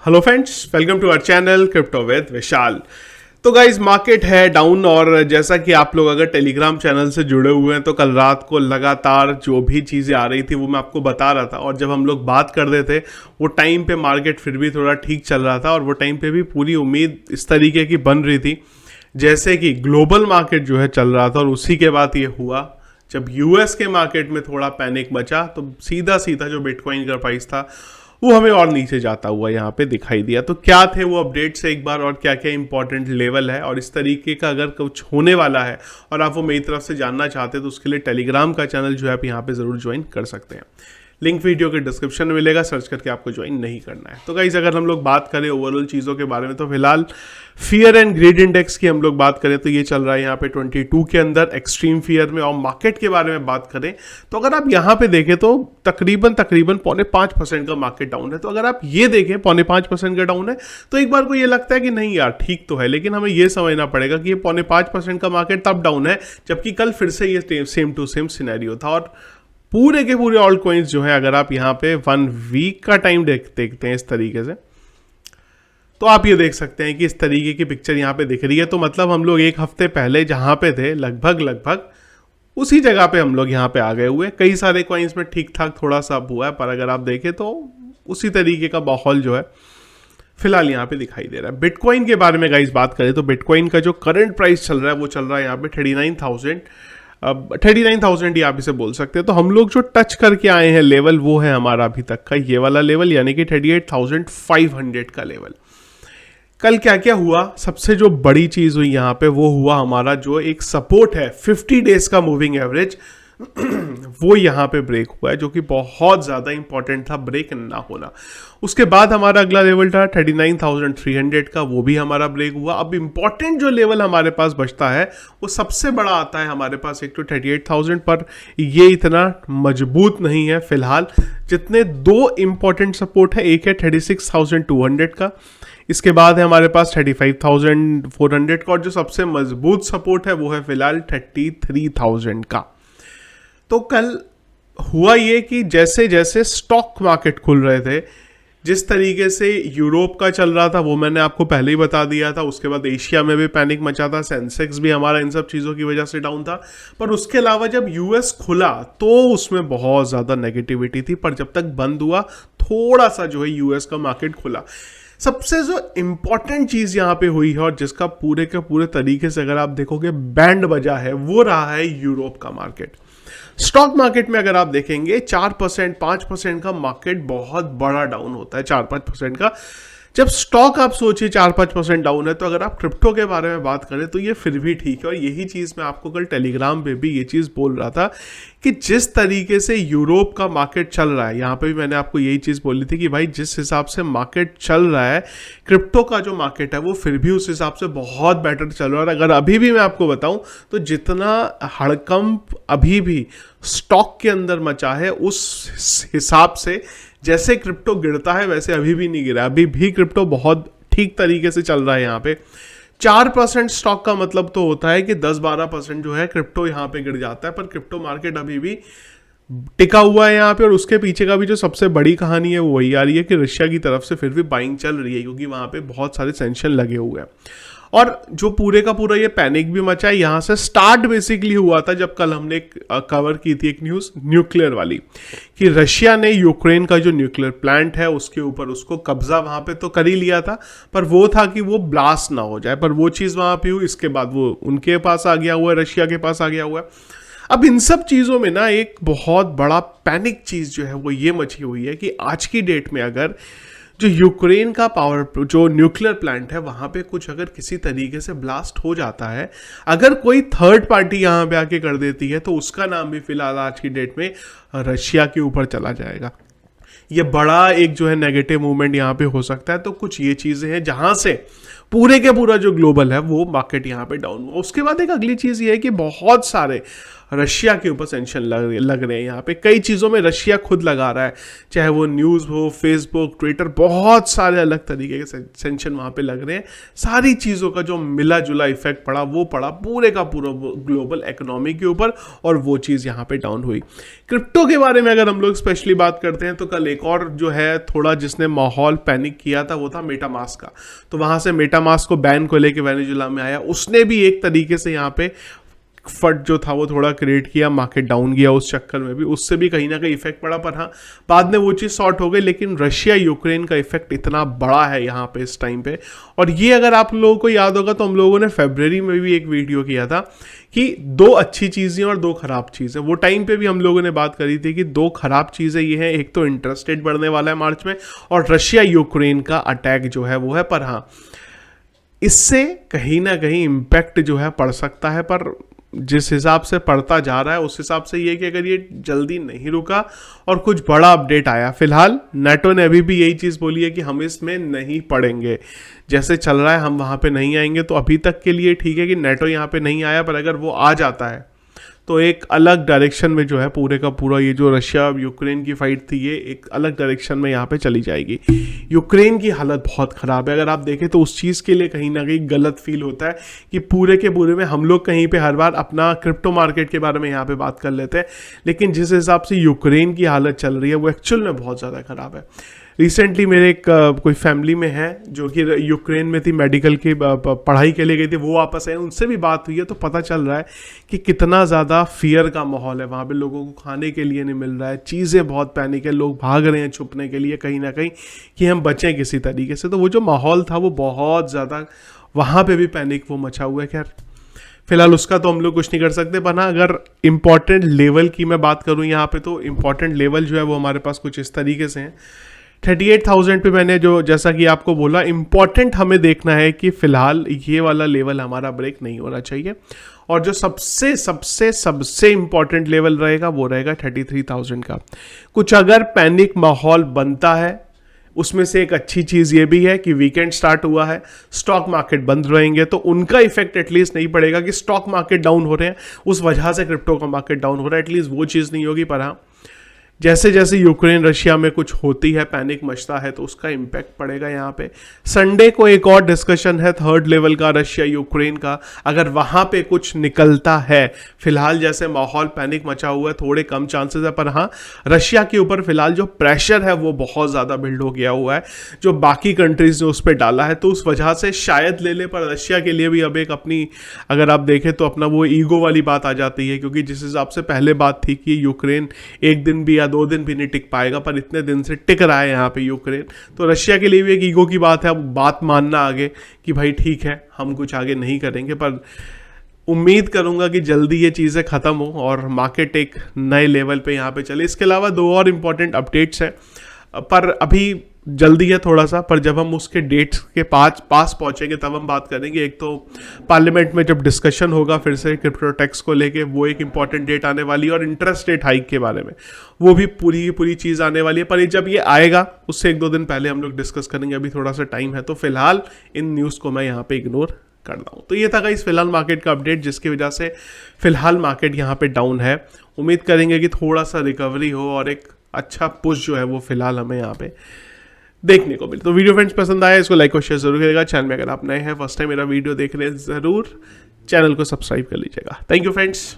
Hello friends, welcome to our channel crypto with Vishal. तो guys market है down, और जैसा कि आप लोग अगर टेलीग्राम चैनल से जुड़े हुए हैं तो कल रात को लगातार जो भी चीज़ें आ रही थी वो मैं आपको बता रहा था। और जब हम लोग बात कर रहे थे वो टाइम पे मार्केट फिर भी थोड़ा ठीक चल रहा था, और वो टाइम पे भी पूरी उम्मीद इस तरीके की बन रही थी जैसे कि ग्लोबल मार्केट जो है चल रहा था। और उसी के बाद ये हुआ, जब यूएस के मार्केट में थोड़ा पैनिक मचा तो सीधा सीधा जो बिटकॉइन का प्राइस था वो हमें और नीचे जाता हुआ यहाँ पे दिखाई दिया। तो क्या थे वो अपडेट्स एक बार, और क्या क्या इंपॉर्टेंट लेवल है, और इस तरीके का अगर कुछ होने वाला है और आप वो मेरी तरफ से जानना चाहते हैं तो उसके लिए टेलीग्राम का चैनल जो है आप यहाँ पे ज़रूर ज्वाइन कर सकते हैं। लिंक वीडियो के डिस्क्रिप्शन में मिलेगा, सर्च करके आपको ज्वाइन नहीं करना है। तो गाइस अगर हम लोग बात करें ओवरऑल चीज़ों के बारे में तो फिलहाल फियर एंड ग्रीड इंडेक्स की हम लोग बात करें तो ये चल रहा है यहाँ पे 22 के अंदर एक्सट्रीम फियर में। और मार्केट के बारे में बात करें तो अगर आप यहाँ पे देखें तो तकरीबन 0.5% का मार्केट डाउन है। तो अगर आप ये देखें 0.5% का डाउन है तो एक बार को ये लगता है कि नहीं यार ठीक तो है, लेकिन हमें ये समझना पड़ेगा कि ये 0.5% का मार्केट तब डाउन है जबकि कल फिर से ये सेम टू सेम सिनेरियो था। और पूरे के पूरे ऑल्ट कॉइन्स जो है अगर आप यहाँ पे 1 वीक का टाइम देखते हैं इस तरीके से तो आप ये देख सकते हैं कि इस तरीके की पिक्चर यहाँ पे दिख रही है। तो मतलब हम लोग एक हफ्ते पहले जहाँ पे थे लगभग उसी जगह पे हम लोग यहाँ पे आ गए हुए। कई सारे कॉइन्स में ठीक ठाक थोड़ा सा अप हुआ है, पर अगर आप देखें तो उसी तरीके का माहौल जो है फिलहाल यहाँ पे दिखाई दे रहा है। बिटकॉइन के बारे में गाइस बात करें तो बिटकॉइन का जो करंट प्राइस चल रहा है वो चल रहा है यहाँ पे 39,000 आप इसे बोल सकते हैं। तो हम लोग जो टच करके आए हैं लेवल वो है हमारा अभी तक का ये वाला लेवल, यानी कि 38,500 का लेवल। कल क्या क्या हुआ, सबसे जो बड़ी चीज हुई यहाँ पे वो हुआ हमारा जो एक सपोर्ट है 50 डेज का मूविंग एवरेज वो यहाँ पे ब्रेक हुआ है, जो कि बहुत ज़्यादा इंपॉर्टेंट था ब्रेक ना होना। उसके बाद हमारा अगला लेवल था 39,300 का, वो भी हमारा ब्रेक हुआ। अब इंपॉर्टेंट जो लेवल हमारे पास बचता है वो सबसे बड़ा आता है हमारे पास एक तो 38,000, पर ये इतना मजबूत नहीं है फिलहाल जितने दो इंपॉर्टेंट सपोर्ट है। एक है 36,200 का, इसके बाद है हमारे पास 35,400 का, और जो सबसे मजबूत सपोर्ट है वो है फिलहाल 33,000 का। तो कल हुआ ये कि जैसे जैसे स्टॉक मार्केट खुल रहे थे, जिस तरीके से यूरोप का चल रहा था वो मैंने आपको पहले ही बता दिया था। उसके बाद एशिया में भी पैनिक मचा था, सेंसेक्स भी हमारा इन सब चीज़ों की वजह से डाउन था। पर उसके अलावा जब यूएस खुला तो उसमें बहुत ज़्यादा नेगेटिविटी थी, पर जब तक बंद हुआ थोड़ा सा जो है यूएस का मार्केट खुला। सबसे जो इम्पॉर्टेंट चीज़ यहाँ पे हुई है और जिसका पूरे के पूरे तरीके से अगर आप देखोगे बैंड बजा है वो रहा है यूरोप का मार्केट। स्टॉक मार्केट में अगर आप देखेंगे 4% 5% का मार्केट बहुत बड़ा डाउन होता है, 4-5% का। जब स्टॉक आप सोचिए 4-5% डाउन है, तो अगर आप क्रिप्टो के बारे में बात करें तो ये फिर भी ठीक है। और यही चीज़ मैं आपको कल टेलीग्राम पे भी ये चीज़ बोल रहा था कि जिस तरीके से यूरोप का मार्केट चल रहा है, यहाँ पे भी मैंने आपको यही चीज़ बोली थी कि भाई जिस हिसाब से मार्केट चल रहा है क्रिप्टो का जो मार्केट है वो फिर भी उस हिसाब से बहुत बेटर चल रहा है। और अगर अभी भी मैं आपको बताऊं तो जितना हड़कंप अभी भी स्टॉक के अंदर मचा है उस हिसाब से जैसे क्रिप्टो गिरता है वैसे अभी भी नहीं गिरा। अभी भी क्रिप्टो बहुत ठीक तरीके से चल रहा है। यहाँ पे 4% स्टॉक का मतलब तो होता है कि 10-12% जो है क्रिप्टो यहाँ पे गिर जाता है, पर क्रिप्टो मार्केट अभी भी टिका हुआ है यहाँ पे। और उसके पीछे का भी जो सबसे बड़ी कहानी है वो वही आ रही है कि रशिया की तरफ से फिर भी बाइंग चल रही है, क्योंकि वहाँ पे बहुत सारे सैंक्शन लगे हुए हैं। और जो पूरे का पूरा ये पैनिक भी मचा है यहाँ से स्टार्ट बेसिकली हुआ था जब कल हमने कवर की थी एक न्यूज़ न्यूक्लियर वाली, कि रशिया ने यूक्रेन का जो न्यूक्लियर प्लांट है उसके ऊपर उसको कब्जा वहाँ पे तो कर ही लिया था, पर वो था कि वो ब्लास्ट ना हो जाए। पर वो चीज़ वहाँ पे हुई, इसके बाद वो उनके पास आ गया हुआ है, रशिया के पास आ गया हुआ है। अब इन सब चीज़ों में ना एक बहुत बड़ा पैनिक चीज़ जो है वो ये मची हुई है कि आज की डेट में अगर जो यूक्रेन का पावर जो न्यूक्लियर प्लांट है वहाँ पे कुछ अगर किसी तरीके से ब्लास्ट हो जाता है, अगर कोई थर्ड पार्टी यहाँ पे आके कर देती है तो उसका नाम भी फिलहाल आज की डेट में रशिया के ऊपर चला जाएगा। ये बड़ा एक जो है नेगेटिव मूवमेंट यहाँ पे हो सकता है। तो कुछ ये चीज़ें हैं जहाँ से पूरे के पूरा जो ग्लोबल है वो मार्केट यहाँ पे डाउन हुआ। उसके बाद एक अगली चीज़ ये है कि बहुत सारे रशिया के ऊपर सेंक्शन लग रहे हैं। यहाँ पे कई चीज़ों में रशिया खुद लगा रहा है, चाहे वो न्यूज़ हो, फेसबुक, ट्विटर, बहुत सारे अलग तरीके के सेंक्शन वहाँ पे लग रहे हैं। सारी चीज़ों का जो मिला जुला इफेक्ट पड़ा वो पड़ा पूरे का पूरा ग्लोबल इकोनॉमी के ऊपर, और वो चीज़ यहाँ पे डाउन हुई। क्रिप्टो के बारे में अगर हम लोग स्पेशली बात करते हैं तो कल एक और जो है थोड़ा जिसने माहौल पैनिक किया था वो था मेटामास्क का। तो वहाँ से मेटामास्क को बैन को लेके वेनेजुएला में आया, उसने भी एक तरीके से यहाँ पे फट जो था वो थोड़ा क्रिएट किया, मार्केट डाउन गया उस चक्कर में भी, उससे भी कहीं ना कहीं इफेक्ट पड़ा। पर हाँ, बाद में वो चीज़ सॉर्ट हो गई। लेकिन रशिया यूक्रेन का इफेक्ट इतना बड़ा है यहाँ पे इस टाइम पे, और ये अगर आप लोगों को याद होगा तो हम लोगों ने फरवरी में भी एक वीडियो किया था कि 2 अच्छी चीज़ें और 2 खराब चीज़ें। वो टाइम पे भी हम लोगों ने बात करी थी कि 2 खराब चीज़ें ये हैं, एक तो इंटरेस्ट रेट बढ़ने वाला है मार्च में, और रशिया यूक्रेन का अटैक जो है वो है। पर हाँ, इससे कहीं ना कहीं इम्पैक्ट जो है पड़ सकता है, पर जिस हिसाब से पड़ता जा रहा है उस हिसाब से ये कि अगर ये जल्दी नहीं रुका और कुछ बड़ा अपडेट आया, फिलहाल नाटो ने अभी भी यही चीज़ बोली है कि हम इसमें नहीं पड़ेंगे, जैसे चल रहा है हम वहाँ पे नहीं आएंगे। तो अभी तक के लिए ठीक है कि नाटो यहाँ पे नहीं आया, पर अगर वो आ जाता है तो एक अलग डायरेक्शन में जो है पूरे का पूरा ये जो रशिया यूक्रेन की फाइट थी ये एक अलग डायरेक्शन में यहाँ पे चली जाएगी। यूक्रेन की हालत बहुत ख़राब है, अगर आप देखें तो उस चीज़ के लिए कहीं ना कहीं गलत फील होता है कि पूरे के पूरे में हम लोग कहीं पे हर बार अपना क्रिप्टो मार्केट के बारे में यहाँ पे बात कर लेते हैं, लेकिन जिस हिसाब से यूक्रेन की हालत चल रही है वो एक्चुअल में बहुत ज़्यादा ख़राब है। रिसेंटली मेरे एक कोई फैमिली में है जो कि यूक्रेन में थी, मेडिकल की पढ़ाई के लिए गई थी, वो वापस आए, उनसे भी बात हुई है तो पता चल रहा है कि कितना ज़्यादा फियर का माहौल है वहाँ पे। लोगों को खाने के लिए नहीं मिल रहा है, चीज़ें बहुत पैनिक है, लोग भाग रहे हैं छुपने के लिए कहीं ना कहीं कि हम बचें किसी तरीके से। तो वो जो माहौल था वो बहुत ज़्यादा वहाँ पर भी पैनिक वो मचा हुआ है। खैर फिलहाल उसका तो हम लोग कुछ नहीं कर सकते, पर ना अगर इम्पॉर्टेंट लेवल की मैं बात करूँ यहाँ पे तो इम्पॉर्टेंट लेवल जो है वो हमारे पास कुछ इस तरीके से हैं। 38,000 पे मैंने जो जैसा कि आपको बोला, इम्पॉर्टेंट हमें देखना है कि फिलहाल ये वाला लेवल हमारा ब्रेक नहीं होना चाहिए, और जो सबसे सबसे सबसे इम्पॉर्टेंट लेवल रहेगा वो रहेगा 33,000 का। कुछ अगर पैनिक माहौल बनता है, उसमें से एक अच्छी चीज़ ये भी है कि वीकेंड स्टार्ट हुआ है, स्टॉक मार्केट बंद रहेंगे तो उनका इफेक्ट एटलीस्ट नहीं पड़ेगा कि स्टॉक मार्केट डाउन हो रहे हैं उस वजह से क्रिप्टो का मार्केट डाउन हो रहा है, एटलीस्ट वो चीज़ नहीं होगी। पर हाँ, जैसे जैसे यूक्रेन रशिया में कुछ होती है, पैनिक मचता है, तो उसका इम्पैक्ट पड़ेगा यहाँ पे। संडे को एक और डिस्कशन है 3rd लेवल का रशिया यूक्रेन का, अगर वहाँ पे कुछ निकलता है, फिलहाल जैसे माहौल पैनिक मचा हुआ है थोड़े कम चांसेस है, पर हाँ रशिया के ऊपर फिलहाल जो प्रेशर है वो बहुत ज़्यादा बिल्ड हो गया हुआ है जो बाकी कंट्रीज ने उस पर डाला है, तो उस वजह से शायद ले ले। पर रशिया के लिए भी अब एक अपनी, अगर आप देखें तो अपना वो ईगो वाली बात आ जाती है, क्योंकि जिस हिसाब से पहले बात थी कि यूक्रेन एक दिन भी 2 दिन भी नहीं टिक पाएगा, पर इतने दिन से टिक रहा है यहाँ पे यूक्रेन, तो रशिया के लिए भी एक ईगो की बात है। अब बात मानना आगे कि भाई ठीक है हम कुछ आगे नहीं करेंगे, पर उम्मीद करूंगा कि जल्दी ये चीज़ें ख़त्म हो और मार्केट एक नए लेवल पे यहाँ पे चले। इसके अलावा 2 और इम्पॉर्टेंट अपडेट्स हैं, पर अभी जल्दी है थोड़ा सा, पर जब हम उसके डेट्स के पास पहुंचेंगे तब हम बात करेंगे। एक तो पार्लियामेंट में जब डिस्कशन होगा फिर से क्रिप्टो टैक्स को लेके, वो एक इंपॉर्टेंट डेट आने वाली है, और इंटरेस्ट रेट हाइक के बारे में वो भी पूरी की पूरी चीज़ आने वाली है। पर जब ये आएगा उससे 1-2 दिन पहले हम लोग डिस्कस करेंगे, अभी थोड़ा सा टाइम है, तो फिलहाल इन न्यूज़ को मैं यहाँ पे इग्नोर करता हूँ। तो ये था गाइस फिलहाल मार्केट का अपडेट, जिसकी वजह से फिलहाल मार्केट यहाँ पे डाउन है। उम्मीद करेंगे कि थोड़ा सा रिकवरी हो और एक अच्छा पुश जो है वो फिलहाल हमें यहाँ पे देखने को मिले। तो वीडियो फ्रेंड्स पसंद आया इसको लाइक और शेयर जरूर करिएगा। चैनल में अगर आप नए हैं, फर्स्ट टाइम मेरा वीडियो देख रहे हैं, जरूर चैनल को सब्सक्राइब कर लीजिएगा। Thank you friends.